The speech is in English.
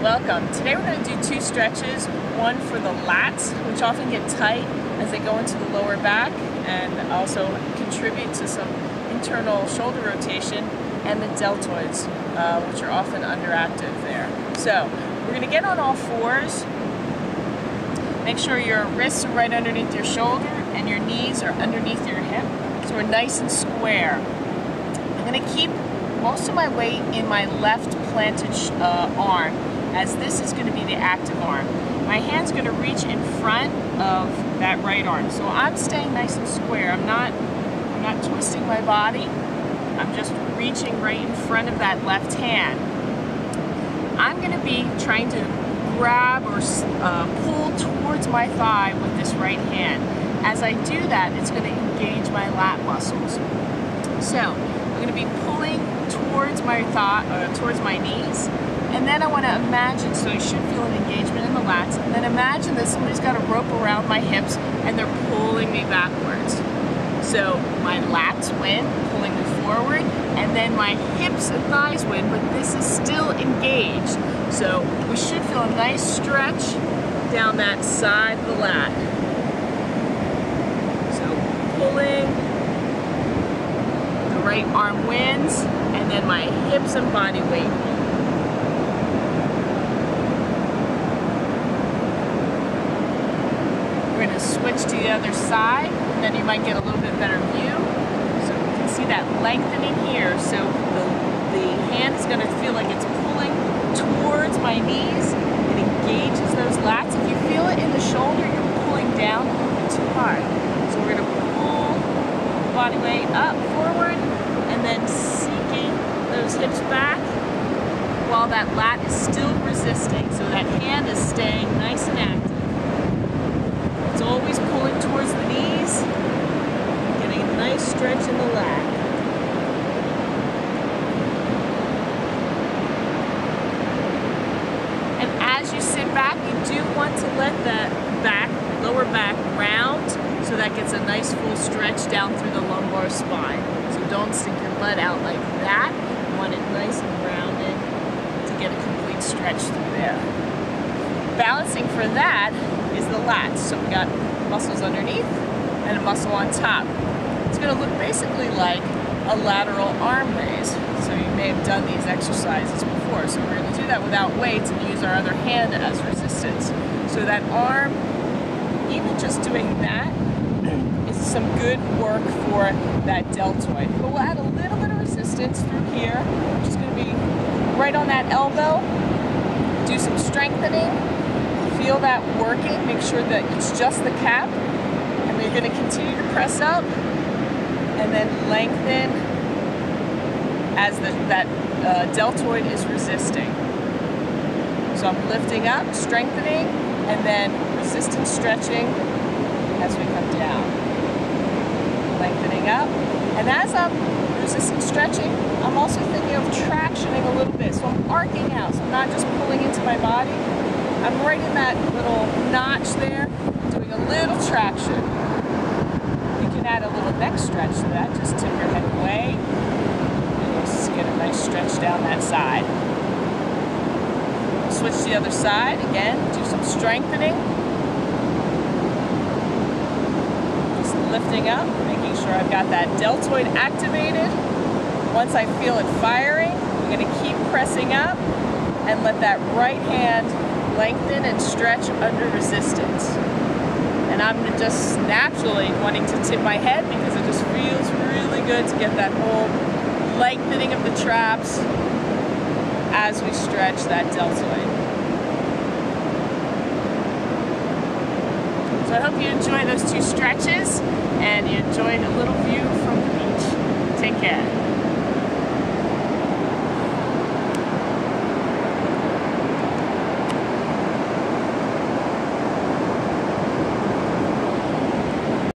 Welcome. Today we're going to do two stretches, one for the lats, which often get tight as they go into the lower back and also contribute to some internal shoulder rotation, and the deltoids, which are often underactive there. So we're going to get on all fours. Make sure your wrists are right underneath your shoulder and your knees are underneath your hip, so we're nice and square. I'm going to keep most of my weight in my left planted arm, as this is going to be the active arm. My hand's going to reach in front of that right arm, so I'm staying nice and square. I'm not twisting my body. I'm just reaching right in front of that left hand. I'm going to be trying to grab or pull towards my thigh with this right hand. As I do that, it's going to engage my lat muscles. So I'm going to be pulling towards my thigh, towards my knees, and then I want to imagine, so you should feel an engagement in the lats, and then imagine that somebody's got a rope around my hips and they're pulling me backwards. So my lats win, pulling me forward, and then my hips and thighs win, but this is still engaged. So we should feel a nice stretch down that side of the lat. So pulling, the right arm wins, and then my hips and body weight. We're going to switch to the other side, and then you might get a little bit better view. So you can see that lengthening here. So the hand is going to feel like it's pulling towards my knees. It engages those lats. If you feel it in the shoulder, you're pulling down too hard. So we're going to pull body weight up, forward, and then seeking those hips back while that lat is still resisting. So that hand is staying nice and active. It's always pulling towards the knees, getting a nice stretch in the lat. And as you sit back, you do want to let that lower back round, so that gets a nice full stretch down through the lumbar spine. So don't stick your butt out like that. You want it nice and rounded to get a complete stretch through there. Balancing for that is the lats. So we got muscles underneath and a muscle on top. It's going to look basically like a lateral arm raise. So you may have done these exercises before. So we're going to do that without weights and use our other hand as resistance. So that arm, even just doing that, is some good work for that deltoid. But we'll add a little bit of resistance through here, which is going to be right on that elbow. Do some strengthening. Feel that working, make sure that it's just the cap, and we're going to continue to press up and then lengthen as that deltoid is resisting. So I'm lifting up, strengthening, and then resistance stretching as we come down. Lengthening up, and as I'm resistance stretching, I'm also thinking of tractioning a little bit. So I'm arcing out, so I'm not just pulling into my body. I'm right in that little notch there, doing a little traction. You can add a little neck stretch to that. Just tip your head away, and you'll just get a nice stretch down that side. Switch to the other side. Again, do some strengthening. Just lifting up, making sure I've got that deltoid activated. Once I feel it firing, I'm going to keep pressing up and let that right hand lengthen and stretch under resistance. And I'm just naturally wanting to tip my head because it just feels really good to get that whole lengthening of the traps as we stretch that deltoid. So I hope you enjoy those two stretches and you enjoyed a little view from the beach. Take care.